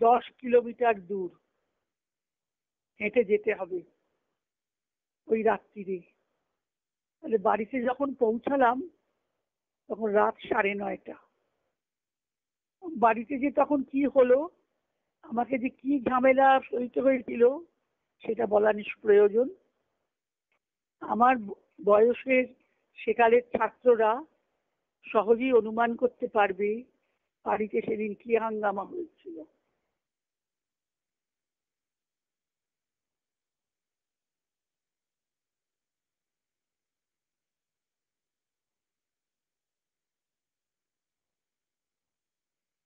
10 kilometre দূর হেঁটে যেতে হবে ওই রাত্রিরে। তাহলে বাড়িতে যখন পৌঁছালাম তখন রাত 9:30। বাড়িতে যে তখন কি হলো, আমাকে যে কি ঝামেলা সইতে হয়েছিল সেটা বলা নিষ্প্রয়োজন। আমার বয়সের সেকালের ছাত্ররা সহজেই অনুমান করতে পারবে বাড়িতে সেদিন কি হাঙ্গামা হয়েছিল।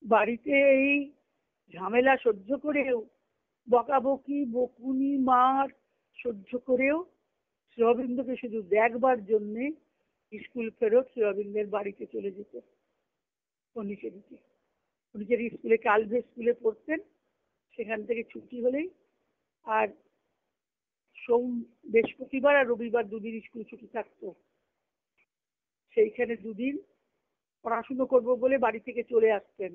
বাড়িতে এই ঝামেলা সহ্য করেও, বকাবকি বকুনি মার সহ্য করেও শ্রীঅরবিন্দকে শুধু দেখবার জন্যে স্কুল ফেরত শ্রীঅরবিন্দের বাড়িতে চলে যেত পন্ডিচেরিতে। পন্ডিচেরি স্কুলে কালভে স্কুলে পড়তেন, সেখান থেকে ছুটি হলেই আর বৃহস্পতিবার আর রবিবার দুদিন স্কুল ছুটি থাকতো, সেইখানে দুদিন পড়াশুনো করবো বলে বাড়ি থেকে চলে আসতেন।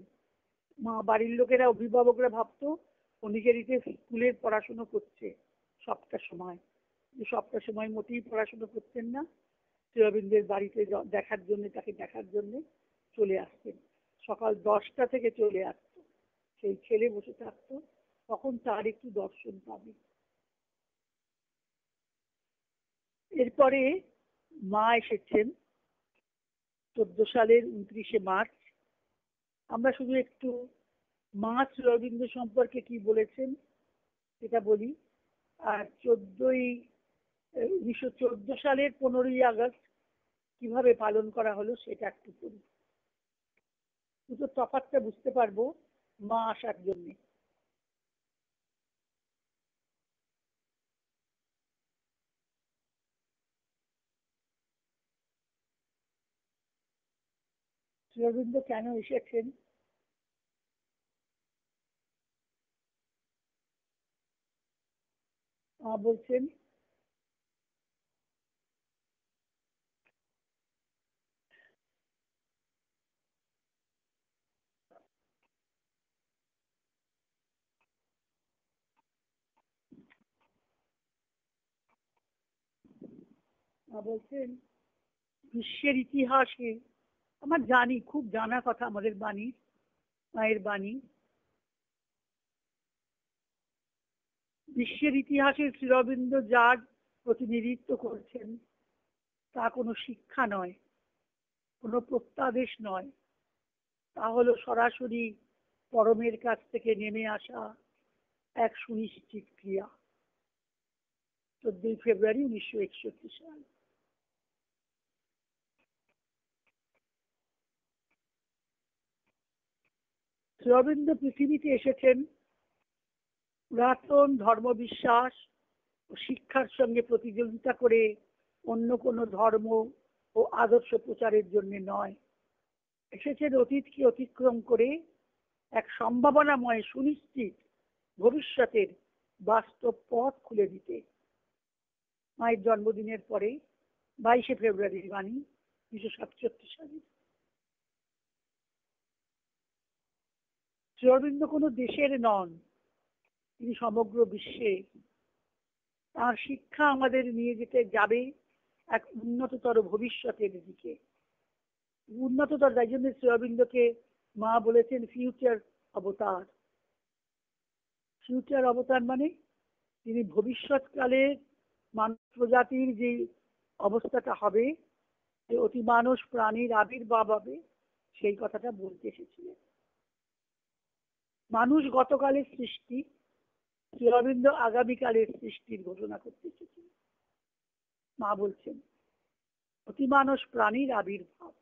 বাড়ির লোকেরা, অভিভাবকরা ভাবতো পন্ডিচেরিতে স্কুলের পড়াশুনো করছে সবটা সময়, সবটা সময় মোটেই পড়াশুনো করতেন না। শ্রীঅরবিন্দের বাড়িতে দেখার জন্য, তাকে দেখার জন্য চলে আসতেন। সকাল 10টা থেকে চলে আসতো, সেই ছেলে বসে থাকতো, তখন তার একটু দর্শন পাবে। এরপরে মা এসেছেন 14 সালের 29শে মার্চ। আমরা শুধু একটু মা শ্রীঅরবিন্দ সম্পর্কে কি বলেছেন সেটা বলি। আর 1914 সালের 15ই আগস্ট কিভাবে পালন করা হলো সেটা একটু বলি, দুটো তফাৎটা বুঝতে পারবো মা আসার জন্যে। শ্রীঅরবিন্দ কেন এসেছেন? মা বলছেন বিশ্বের ইতিহাসে, আমার জানি খুব জানা কথা আমাদের বাণী, মায়ের বাণী, বিশ্বের ইতিহাসে শ্রীঅরবিন্দ যার প্রতিনিধিত্ব করছেন তা কোনো শিক্ষা নয়, কোনো প্রত্যাদেশ নয়, তা হলো সরাসরি পরমের কাছ থেকে নেমে আসা এক সুনিশ্চিত ক্রিয়া। 14 ফেব্রুয়ারি 1961 সাল। শ্রীঅরবিন্দ পৃথিবীতে এসেছেন পুরাতন ধর্মবিশ্বাস ও শিক্ষার সঙ্গে প্রতিযোগিতা করে অন্য কোনো ধর্ম ও আদর্শ প্রচারের জন্য নয়, এসেছেন অতীতকে অতিক্রম করে এক সম্ভাবনাময় সুনিশ্চিত ভবিষ্যতের বাস্তব পথ খুলে দিতে। মায়ের জন্মদিনের পরে 22শে ফেব্রুয়ারির বাণী, 1967 সালে। শ্রীঅরবিন্দ কোনো দেশের নন, তিনি সমগ্র বিশ্বে। তার শিক্ষা আমাদের নিয়ে যেতে যাবে এক উন্নততর ভবিষ্যতের দিকে। উন্নততর, তাই জন্য শ্রীঅরবিন্দকে মা বলেছেন ফিউচার অবতার। ফিউচার অবতার মানে তিনি ভবিষ্যৎকালে মানব প্রজাতির যে অবস্থাটা হবে, যে অতি মানুষ প্রাণীর আবির্ভাব হবে, সেই কথাটা বলতে এসেছিলেন। মানুষ গতকালের সৃষ্টি, শ্রীঅরবিন্দ আগামীকালের সৃষ্টির ঘোষণা করতে এসেছিলেন। মা বলছেন অতি মানুষ প্রাণীর আবির্ভাব।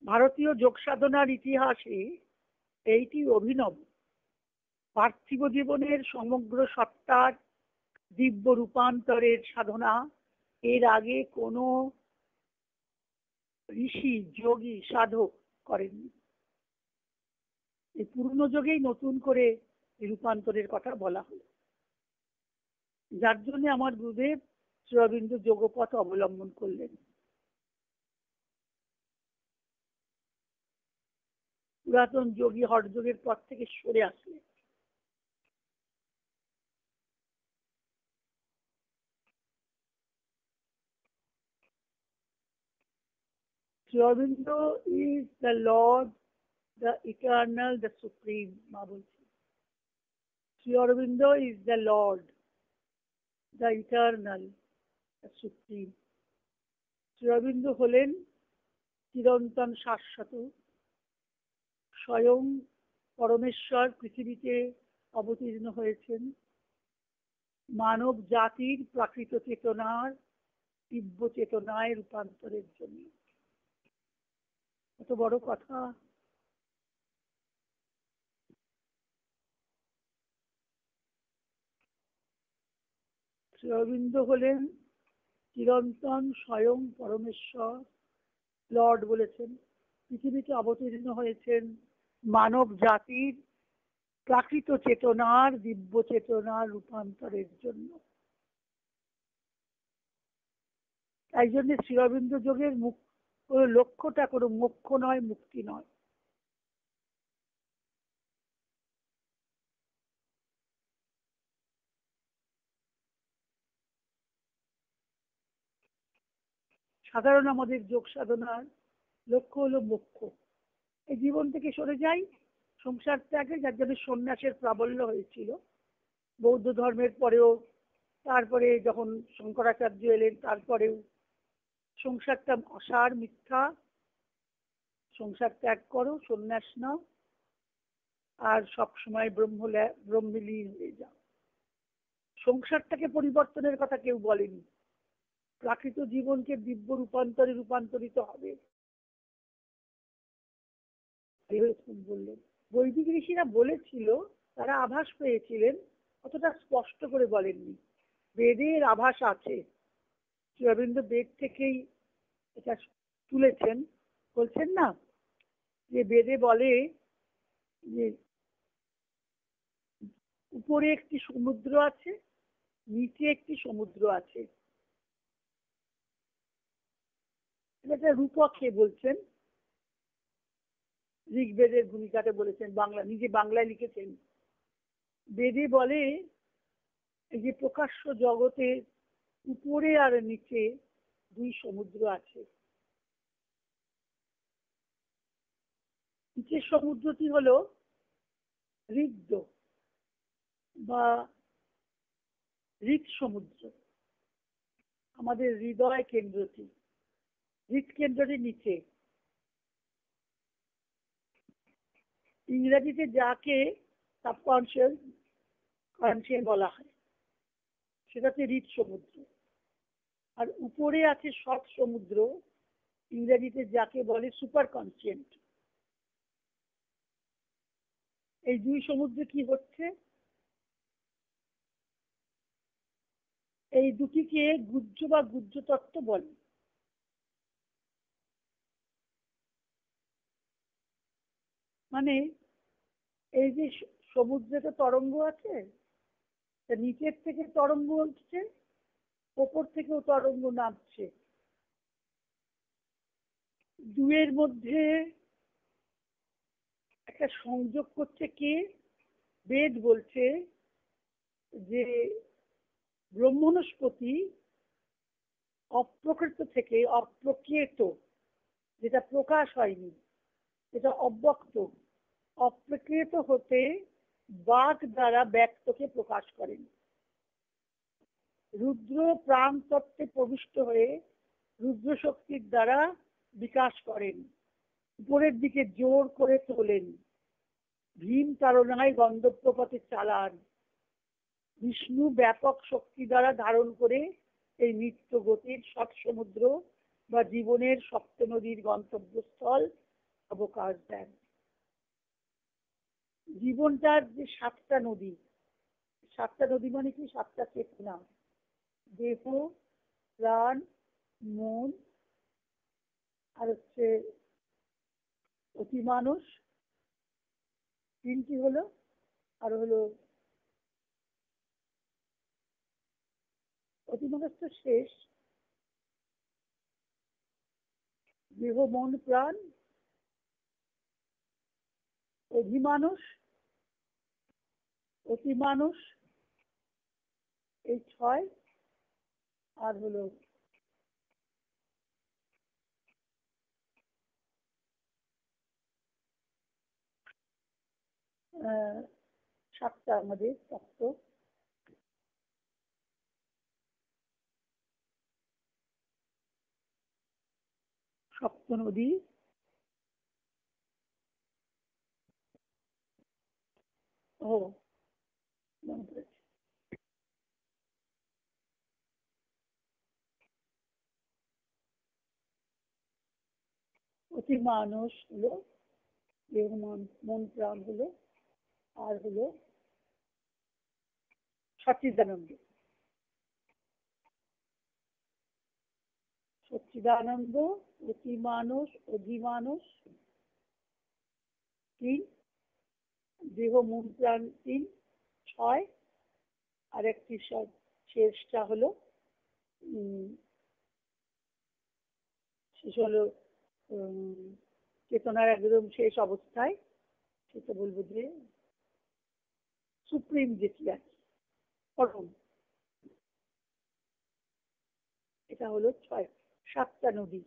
ভারতীয় যোগ সাধনার ইতিহাসে এইটি অভিনব। পার্থিব জীবনের সমগ্র সত্তার দিব্য রূপান্তরের সাধনা এর আগে কোনো ঋষি, যোগী, সাধক করেননি। এই পুরনো যুগেই নতুন করে রূপান্তরের কথা বলা হলো। যার জন্য আমার গুরুদেব শ্রী অরবিন্দ যোগপথ অবলম্বন করলেন। পুরাতন যোগী হঠযোগের পথ থেকে সরে আসলেন। Sri Aurobindo is the Lord, the eternal, the supreme. মা বলছি, Sri Aurobindo is the Lord, the eternal, the supreme. Sri Aurobindo হলেন চিরন্তন শাশ্বত, স্বয়ং পরমেশ্বর পৃথিবীতে অবতীর্ণ হয়েছেন মানব জাতির প্রাকৃত চেতনার দিব্য চেতনায় রূপান্তরের জন্য। কত বড় কথা! শ্রী অরবিন্দ হলেন চিরন্তন স্বয়ং পরমেশ্বর, লর্ড বলেছেন, পৃথিবীতে অবতীর্ণ হয়েছেন মানব জাতির প্রাকৃত চেতনার দিব্য চেতনার রূপান্তরের জন্য। তাই জন্য শ্রী অরবিন্দ যোগের লক্ষ্যটা কোনো মোক্ষ নয়, মুক্তি নয়। সাধারণ আমাদের যোগ সাধনার লক্ষ্য হলো মোক্ষ। এই জীবন থেকে সরে যাই, সংসার ত্যাগে, যার জন্য সন্ন্যাসের প্রাবল্য হয়েছিল বৌদ্ধ ধর্মের পরেও। তারপরে যখন শঙ্করাচার্য এলেন, তারপরেও সংসারটা অসার, মিথ্যা, সংসার ত্যাগ করো, সন্ন্যাস নাও, আর সবসময় ব্রহ্মলীন হয়ে যাও। সংসারটাকে পরিবর্তনের কথা কেউ বলেনি, প্রাকৃত জীবনকে দিব্য রূপান্তরে রূপান্তরিত হবে বললেন। বৈদিক ঋষিরা বলেছিল, তারা আভাস পেয়েছিলেন, অতটা স্পষ্ট করে বলেননি। বেদের আভাস আছে, শ্রী অরবিন্দ বেদ থেকেই এটা তুলেছেন। বলছেন না যে বেদে বলে যে উপরে একটি সমুদ্র আছে, নিচে একটি সমুদ্র আছে। এটা রূপকে বলছেন, ঋগ্বেদের ভূমিকাতে বলেছেন, বাংলা, নিজে বাংলায় লিখেছেন। বেদে বলে এই যে প্রকাশ্য জগতে উপরে আর নিচে দুই সমুদ্র আছে। নিচের সমুদ্রটি হলো হৃদ্য বা হৃদ সমুদ্র, আমাদের হৃদয় কেন্দ্রটি, হৃদকেন্দ্রটি নিচে। ইংরেজিতে যাকে সাবকনসিয়াস বলা হয়, সেটাতে হৃদ সমুদ্র। আর উপরে আছে সৎ সমুদ্র, ইংরেজিতে যাকে বলে সুপার কনসিয়েন্ট। এই দুই সমুদ্রে কি হচ্ছে, এই দুটিকে গুহ্য বা গুহ্য তত্ত্ব বলে। মানে এই যে সমুদ্রে তো তরঙ্গ আছে, নিচের থেকে তরঙ্গ উঠছে, ওপর থেকেও তরঙ্গ নামছে। দুয়ের মধ্যে একটা সংযোগ করছে কে? বেদ বলছে যে ব্রহ্মণস্পতি অপ্রকৃত থেকে অপ্রকৃত, যেটা প্রকাশ হয়নি, যেটা অব্যক্ত, অপ্রকৃত হতে বাক দ্বারা ব্যক্তকে প্রকাশ করেন। রুদ্র প্রাণ তত্ত্বে প্রবিষ্ট হয়ে রুদ্র শক্তির দ্বারা বিকাশ করেন, উপরের দিকে জোর করে তোলেন, ভীম তাড়নায় গন্ধর্বপথে চালান। বিষ্ণু ব্যাপক শক্তি দ্বারা ধারণ করে এই নিত্য গতির সৎ সমুদ্র বা জীবনের সপ্ত নদীর গন্তব্যস্থল অবকাশ দেন। জীবনটার যে সাতটা নদী, সাতটা নদী মানে কি? সাতটা চেতনা, দেহ, প্রাণ, মন, আর হচ্ছে অতিমানস, তিনটি হলো, আর হলো অতিমানস তো শেষ, দেহ মন প্রাণ, অধিমানুষ, অতিমানুষ, এই 6, আর হলো 7টা আমাদের তত্ত্ব। সপ্ত নদী, ও মনে পড়েছে, অতি মানুষ হলো, দেহ মন প্রাণ হলো, আর হলো সচ্চিদানন্দ। সচ্চিদানন্দ, অতি মানুষ, অধিমানুষ 3, দেহ মন প্রাণ 3, 6, আর একটি শেষটা হলো শেষ হলো চেতনার একদম শেষ অবস্থায়, সেটা বলবো যে সুপ্রিম যেটি আছে, পরম, এটা হলো 7টা নদী।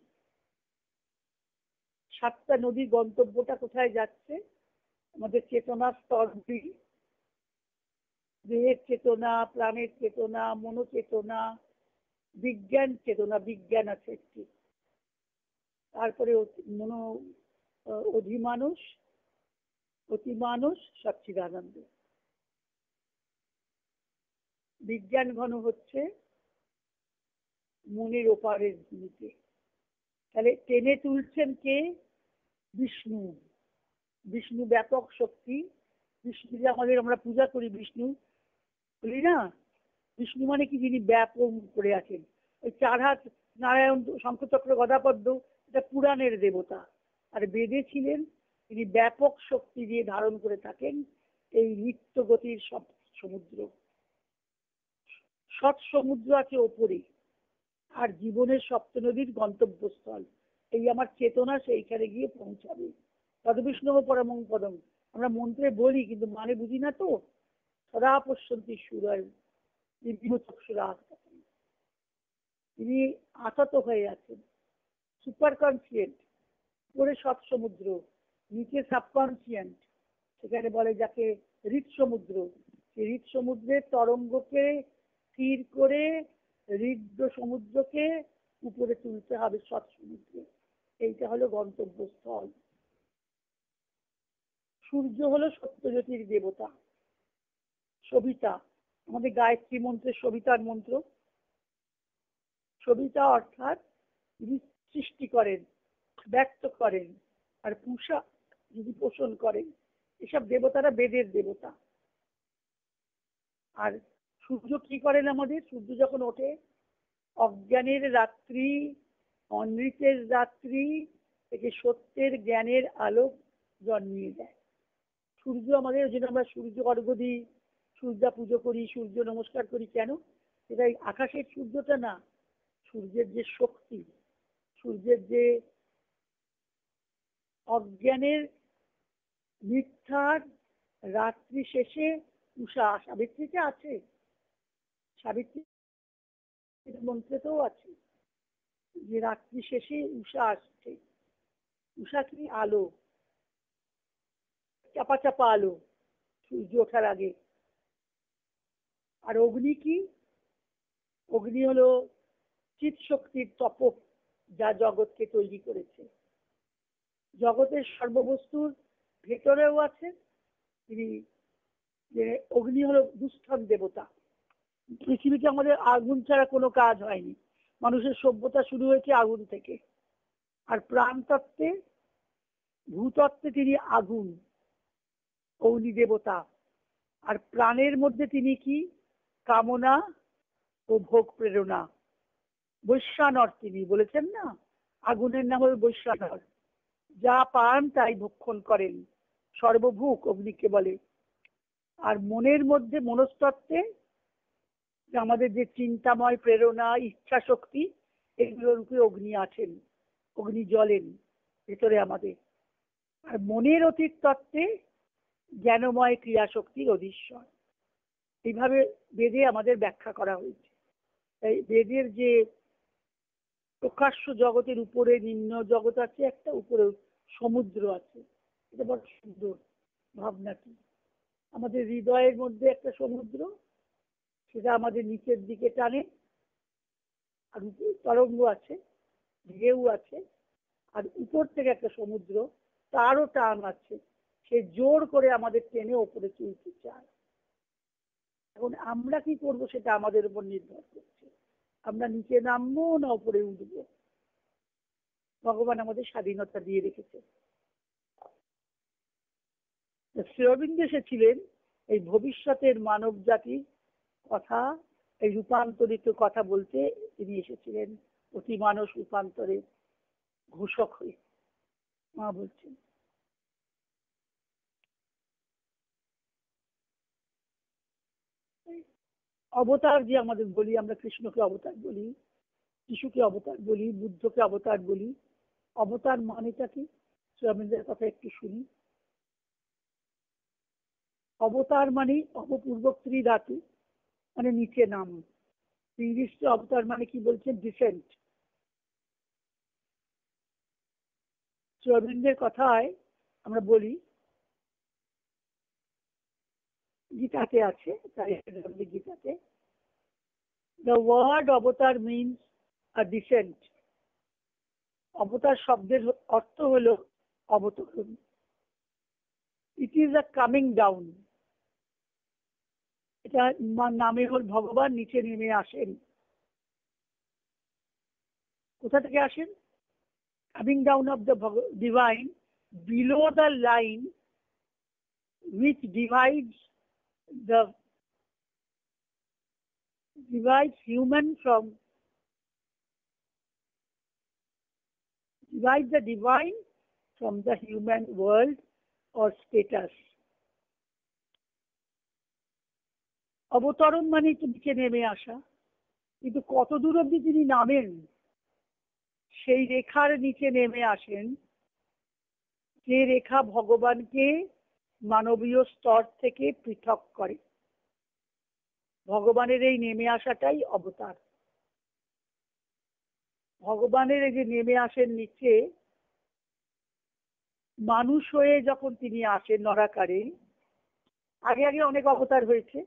7টা নদীর গন্তব্যটা কোথায় যাচ্ছে? আমাদের চেতনার স্তরগুলি, দেহের চেতনা, প্রাণের চেতনা, মনোচেতনা, বিজ্ঞান চেতনা, বিজ্ঞান আছে একটি, তারপরে অধিমানুষ, অতিমানুষ, সচ্চিদানন্দ। বিজ্ঞান ঘন হচ্ছে মনের ওপারের ভূমিতে। তাহলে টেনে তুলছেন কে? বিষ্ণু। বিষ্ণু ব্যাপক শক্তি। বিষ্ণু যে আমাদের আমরা পূজা করি, বিষ্ণু বলি না, বিষ্ণু মানে কি? যিনি ব্যাপক করে আছেন। ওই 4 হাত নারায়ণ, শঙ্খচক্র গদাপদ্ম, এটা পুরাণের দেবতা। আর বেদে ছিলেন তিনি ব্যাপক শক্তি দিয়ে ধারণ করে থাকেন এই নিত্য গতির সব সমুদ্র। সৎ সমুদ্র আছে ওপরে, আর জীবনের সপ্ত নদীর গন্তব্যস্থল এই আমার চেতনা, সেইখানে গিয়ে পৌঁছাবে। তদ্বিষ্ণু পরমং পদম আমরা মন্ত্রে বলি, কিন্তু মানে বুঝি না তো। সদা পশ্যন্তি সুরায় চক্ষুরা, তিনি আতত হয়ে আছেন, সুপার কনসিয়েন্ট। উপরে সৎ সমুদ্র, নিচে সাবকনসিয়েন্ট, সেখানে বলে যাকে হৃদ সমুদ্র। সেই হৃদ সমুদ্রের তরঙ্গকে স্থির করে হৃদ সমুদ্রকে উপরে তুলতে হবে সৎ সমুদ্রে। এইটা হলো গন্তব্যস্থল। সূর্য হলো সত্যজ্যোতির দেবতা, সবিতা, আমাদের গায়ত্রী মন্ত্রের সবিতার মন্ত্র। সবিতা অর্থাৎ যিনি সৃষ্টি করেন, ব্যক্ত করেন, আর পূষা যদি পোষণ করেন, এসব দেবতারা বেদের দেবতা। আর সূর্য কি করেন আমাদের? সূর্য যখন ওঠে, অজ্ঞানের রাত্রি, অনৃতের রাত্রি থেকে সত্যের জ্ঞানের আলোক জন্মিয়ে দেয়। সূর্য আমাদের, ওই জন্য আমরা সূর্য অর্ঘ্য দিই, সূর্যা পুজো করি, সূর্য নমস্কার করি। কেন? এটা আকাশের সূর্যটা না, সূর্যের যে শক্তি, সূর্যের যে অজ্ঞানের মিথ্যার রাত্রি শেষে উষা, সাবিত্রীতে আছে, সাবিত্রী মন্ত্রেতেও আছে যে রাত্রি শেষে উষা আসছে। উষা কি? আলো, চাপা চাপা আলো সূর্য ওঠার আগে। আর অগ্নি কি? অগ্নি হলো চিৎ শক্তির তপক, যা জগৎকে তৈরি করেছে। জগতের সর্ববস্তুর ভেতরেও আছে তিনি। অগ্নি হলো দুষ্টান দেবতা। পৃথিবীতে আমাদের আগুন ছাড়া কোনো কাজ হয়নি, মানুষের সভ্যতা শুরু হয়েছে আগুন থেকে। আর প্রাণ তত্ত্বে, ভূতত্ত্বে তিনি আগুন, অগ্নি দেবতা। আর প্রাণের মধ্যে তিনি কি? কামনা ও ভোগ প্রেরণা, বৈশ্বানর তিনি বলেছেন না, আগুনের নাম হল বৈশ্বানর। যা পান তাই ভক্ষণ করেন, সর্বভূক অগ্নিকে বলে। আর মনের মধ্যে, মনস্তত্ত্বে যে আমাদের যে চিন্তাময় প্রেরণা, ইচ্ছা শক্তি, এগুলোর উপরে অগ্নি আছেন, অগ্নি জ্বলেন ভেতরে আমাদের। আর মনের অতীত তত্ত্বে জ্ঞানময় ক্রিয়া শক্তির অধীশ্বর। এইভাবে বেদে আমাদের ব্যাখ্যা করা হয়েছে। তাই বেদের যে প্রকাশ্য জগতের উপরে নিম্ন জগৎ আছে, একটা উপরে সমুদ্র আছে। এটা বড় সুন্দর ভাবনাটি। আমাদের হৃদয়ের মধ্যে একটা সমুদ্র, সেটা আমাদের নিচের দিকে টানে, আর তরঙ্গ আছে, ঢেউ আছে, আর উপর থেকে একটা সমুদ্র, তারও টান আছে, সে জোর করে আমাদের টেনে ওপরে তুলতে চায়। এখন আমরা কি করব সেটা আমাদের উপর নির্ভর করছে, আমরা নিচে নামবো না উপরে উঠবো। ভগবান আমাদের স্বাধীনতা দিয়ে রেখেছে। শ্রী অরবিন্দ এসেছিলেন এই ভবিষ্যতের মানব জাতির কথা, এই রূপান্তরিত কথা বলতে তিনি এসেছিলেন অতি মানস রূপান্তরে ঘোষক হয়ে। মা বলছেন, অবতার যে আমাদের বলি, আমরা কৃষ্ণকে অবতার বলি, যিশুকে অবতার বলি, বুদ্ধকে অবতার বলি। অবতার মানেটা কি? শ্রী অরবিন্দের কথা একটু শুনি। অবতার মানে অপপূর্বক ধাতু, মানে নিচে নাম। ইংলিশে অবতার মানে কি বলছেন? ডিসেন্ট। শ্রী অরবিন্দের কথায় আমরা বলি, গীতাতে আছে, তাই গীতাতে, দ্য ওয়ার্ড অবতার মিনস আ ডিসেন্ট। অবতার শব্দের অর্থ হলো অবতরণ। It is a coming down. এটা নামে হল ভগবান নিচে নেমে আসেন। কোথা থেকে আসেন? Coming down of the divine below the line which the divides human from divides the divine from the human world or status. অবতরণ মানে তো নিচে নেমে আসা, কিন্তু কত দূর অব্দি তিনি নামেন, সেই রেখার নিচে নেমে আসেন, যে রেখা ভগবানকে মানবীয় স্তর থেকে পৃথক করে। ভগবানের এই নেমে আসাটাই অবতার। ভগবানের এই যে নেমে আসেন নিচে, মানুষ হয়ে যখন তিনি আসেন নরাকারে, আগে আগে অনেক অবতার হয়েছে,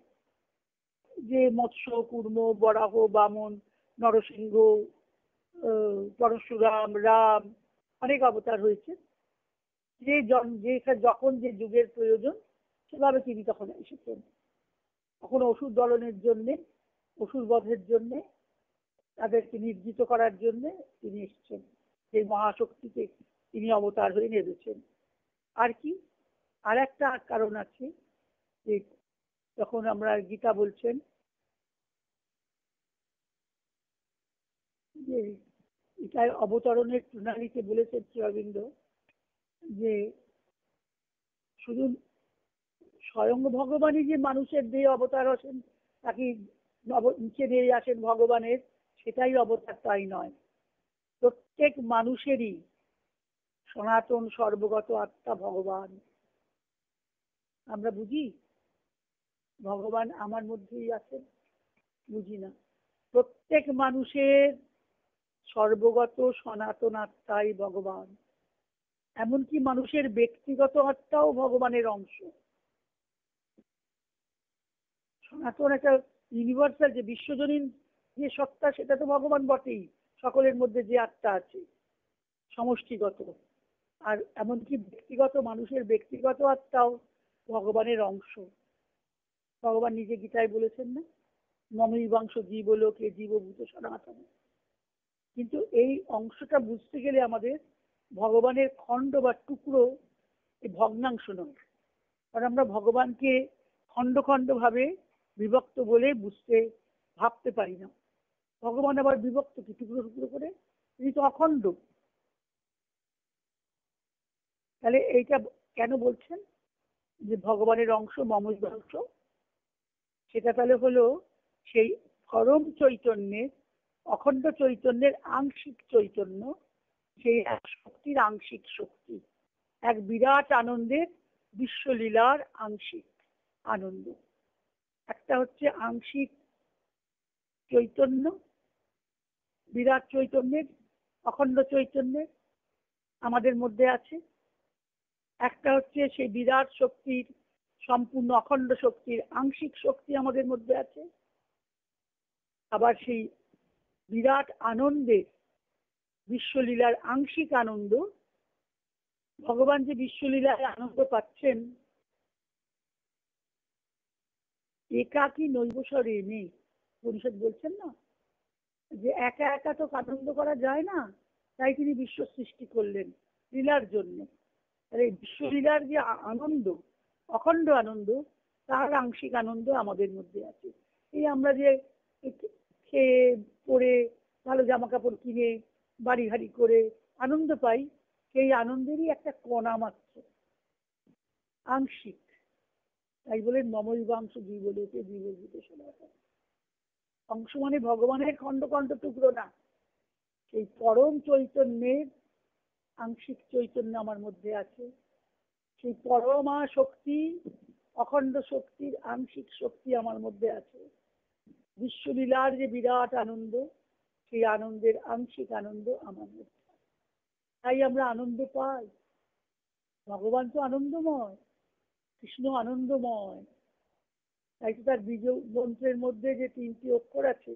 যে মৎস্য, কুর্ম, বরাহ, বামন, নরসিংহ, পরশুরাম, রাম, অনেক অবতার হয়েছে। যে যখন যে যুগের প্রয়োজন সেভাবে তিনি তখন এসেছেন। কখনো অসুর দলনের জন্যে, অসুর বধের জন্যে, তাদেরকে নির্জিত করার জন্যে তিনি এসেছেন। সেই মহাশক্তিকে তিনি অবতার হয়ে নেমেছেন। আর কি, আর একটা কারণ আছে, যে যখন আমরা গীতা বলছেন যে এটার অবতরণের প্রণালীতে বলেছেন শ্রী অরবিন্দ, যে শুধু স্বয়ং ভগবানই যে মানুষের দেহে অবতার আছেন, তাকে নিচে নিয়ে আসেন ভগবানের, সেটাই অবতার তাই নয়। প্রত্যেক মানুষেরই সনাতন সর্বগত আত্মা ভগবান। আমরা বুঝি ভগবান আমার মধ্যেই আছেন, বুঝি না। প্রত্যেক মানুষের সর্বগত সনাতন আত্মাই ভগবান। এমনকি মানুষের ব্যক্তিগত আত্মাও ভগবানের অংশ। সনাতন একটা ইউনিভার্সাল, যে বিশ্বজনীন যে সত্তা, সেটা তো ভগবান বটেই। সকলের মধ্যে যে আত্মা আছে সমষ্টিগত, আর এমনকি ব্যক্তিগত মানুষের ব্যক্তিগত আত্মাও ভগবানের অংশ। ভগবান নিজে গীতায় বলেছেন না, মমৈবাংশ জীবলোকে জীবভূত সনাতন। কিন্তু এই অংশটা বুঝতে গেলে আমাদের ভগবানের খণ্ড বা টুকরো, এই ভগ্নাংশ নয়। কারণ আমরা ভগবানকে খণ্ড খণ্ড ভাবে বিভক্ত বলে ভাবতে পারি না। ভগবান আবার বিভক্ত কি, টুকরো টুকরো করে? তিনি তো অখণ্ড। তাহলে এইটা কেন বলছেন যে ভগবানের অংশ মমৈবাংশ? সেটা তাহলে হলো সেই পরম চৈতন্যের, অখণ্ড চৈতন্যের আংশিক চৈতন্য, সেই এক শক্তির আংশিক শক্তি, এক বিরাট আনন্দের, বিশ্বলীলার আংশিক আনন্দ। একটা হচ্ছে আংশিক চৈতন্য, বিরাট চৈতন্যের, অখণ্ড চৈতন্যের আমাদের মধ্যে আছে। একটা হচ্ছে সেই বিরাট শক্তির, সম্পূর্ণ অখণ্ড শক্তির আংশিক শক্তি আমাদের মধ্যে আছে। আবার সেই বিরাট আনন্দের, বিশ্বলীলার আংশিক আনন্দ, ভগবান যে বিশ্বলীলায় আনন্দ পাচ্ছেন, একাকী নৈবস্বরে নেই। পরিষদ বলছেন না যে একা একা তো আনন্দ করা যায় না, তাই তিনি বিশ্ব সৃষ্টি করলেন লীলার জন্য। তাহলে বিশ্বলীলার যে আনন্দ, অখণ্ড আনন্দ, তার আংশিক আনন্দ আমাদের মধ্যে আছে। এই আমরা যে খেয়ে পরে ভালো জামা কাপড় কিনে বাড়ি গাড়ি করে আনন্দ পাই, সেই আনন্দেরই একটা কণা মাত্র, আংশিক। তাই বলে মমৈবাংশ জীবলোকে জীবভূতে সনাতন। অংশ মানে ভগবানের খণ্ড খণ্ড টুকরো না, সেই পরম চৈতন্যের আংশিক চৈতন্য আমার মধ্যে আছে। সেই পরমা শক্তি, অখণ্ড শক্তির আংশিক শক্তি আমার মধ্যে আছে। বিশ্বলীলার যে বিরাট আনন্দ, সেই আনন্দের আংশিক আনন্দ আমার মধ্যে। তাই আমরা আনন্দ পাই। ভগবান তো আনন্দময়, কৃষ্ণ আনন্দময়। তাই তো তার বীজ মন্ত্রের মধ্যে যে 3টি অক্ষর আছে,